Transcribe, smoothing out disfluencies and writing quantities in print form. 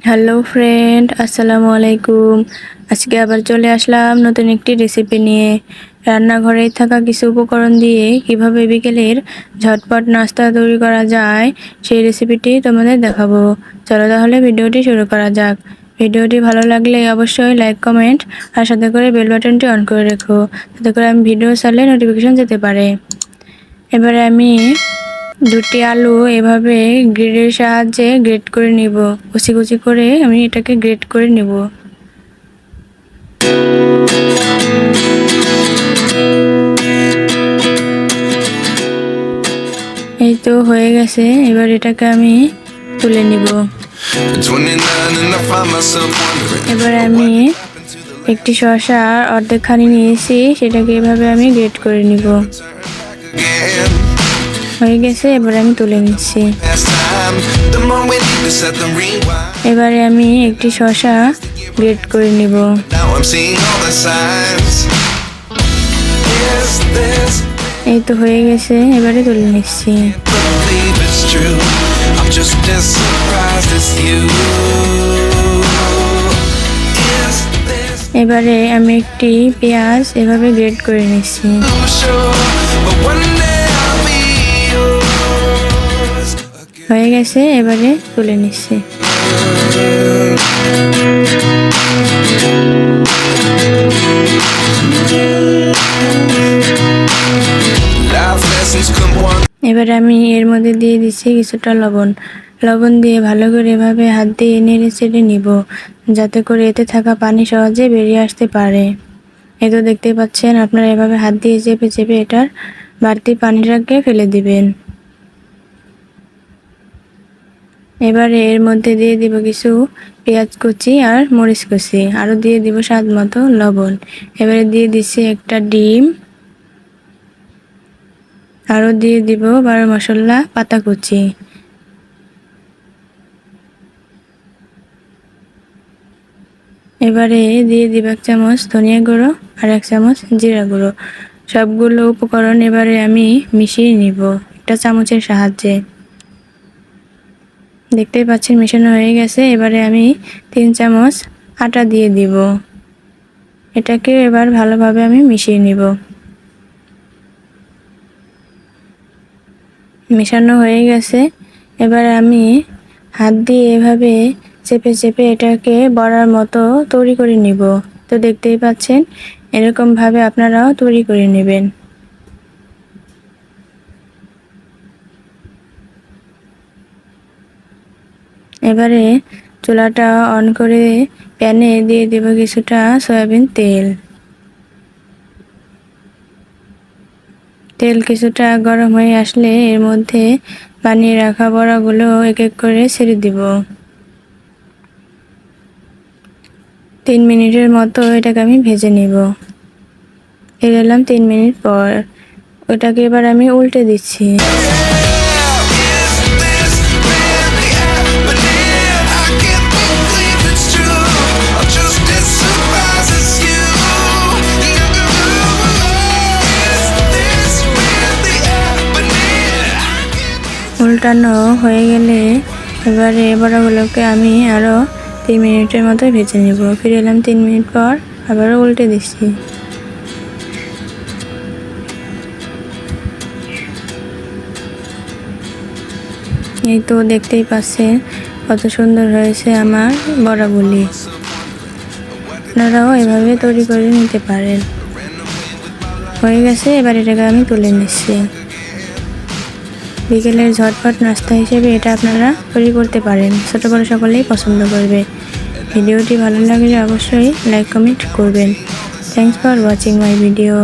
Hello friend, আসসালামু আলাইকুম। আজকে আবার চলে আসলাম নতুন একটি রেসিপি নিয়ে। রান্নাঘরে থাকা কিছু উপকরণ দিয়ে কিভাবে বিকেলের ঝটপট নাস্তা তৈরি করা যায় সেই রেসিপিটি তোমাদের দেখাবো। চলো তাহলে ভিডিওটি শুরু করা যাক। ভিডিওটি ভালো লাগলে অবশ্যই লাইক, কমেন্ট আর সাথে করে বেল বাটনটি অন করে রেখো, যাতে করে আমি ভিডিও ছাড়লে নোটিফিকেশন যেতে পারে। এবারে আমি দুটি আলু এভাবে গ্রেডের সাহায্যে গ্রেট করে নিব। কুচি কুচি করে আমি এটাকে গ্রেট করে নিব। এই তো হয়ে গেছে, এবার এটাকে আমি তুলে নিব। এবার আমি একটি শসা অর্ধেকখানি নিয়েছি, সেটাকে এভাবে আমি গ্রেট করে নিব। হয়ে গেছে, এবারে আমি তুলে নিচ্ছি। এবারে আমি একটি শসা গ্রেট করে নিব। এই তো হয়ে গেছে, এবারে তুলে নিচ্ছি। এবারে আমি একটি পেঁয়াজ এভাবে গ্রেট করে নিচ্ছি। হয়ে গেছে, এবারে তুলে নিচ্ছি। এবারে আমি এর মধ্যে দিয়ে দিচ্ছি কিছুটা লবণ দিয়ে ভালো করে এভাবে হাত দিয়ে নেড়ে চেড়ে নিব, যাতে করে এতে থাকা পানি সহজে বেরিয়ে আসতে পারে। এই তো দেখতে পাচ্ছেন, আপনারা এভাবে হাত দিয়ে চেপে চেপে এটার বাড়তি পানিটাকে ফেলে দিবেন। এবারে এর মধ্যে দিয়ে দিব কিছু পেঁয়াজ কুচি আর মরিচ কুচি, আরও দিয়ে দিব স্বাদ মতো লবণ। এবারে দিয়ে দিচ্ছি একটা ডিম, আরও দিয়ে দিব বারো মশলা পাতা কুচি। এবারে দিয়ে দিব 1 চামচ ধনিয়া গুঁড়ো আর 1 চামচ জিরা গুঁড়ো। সবগুলো উপকরণ এবারে আমি মিশিয়ে নিব একটা চামচের সাহায্যে। দেখতেই পাচ্ছেন মেশানো হয়ে গেছে। এবারে আমি 3 চামচ আটা দিয়ে দিব। এটাকে এবার ভালোভাবে আমি মিশিয়ে নিব। মেশানো হয়ে গেছে, এবার আমি হাত দিয়ে এভাবে চেপে চেপে এটাকে বড়ার মতো তৈরি করে নিব। তো দেখতেই পাচ্ছেন, এরকম ভাবে আপনারাও তৈরি করে নেবেন। এবারে চুলাটা অন করে প্যানে দিয়ে দেব কিছুটা সয়াবিন তেল। তেল কিছুটা গরম হয়ে আসলে এর মধ্যে বানিয়ে রাখা বড়াগুলো এক এক করে ছেড়ে দিব। 3 মিনিটের মতো এটাকে আমি ভেজে নিব। ফিরে এলাম 3 মিনিট পর। ওটাকে এবার আমি উল্টে দিচ্ছি। উল্টানো হয়ে গেলে এবারে বড়াগুলোকে আমি আরও 3 মিনিটের মতো ভেজে নেব। ফিরে এলাম 3 মিনিট পর, আবারও উল্টে দিচ্ছি। এই তো দেখতেই পাচ্ছেন কত সুন্দর হয়েছে আমার বড়াগুলি। আপনারাও এভাবে তৈরি করে নিতে পারেন। হয়ে গেছে, এবার এটাকে আমি তুলে নিচ্ছি। বিকেলের ঝটপট নাস্তা হিসেবে এটা আপনারা তৈরি করতে পারেন। ছোট বড় সকলেই পছন্দ করবে। ভিডিওটি ভালো লাগলে অবশ্যই লাইক, কমেন্ট করবেন। Thanks for watching my video.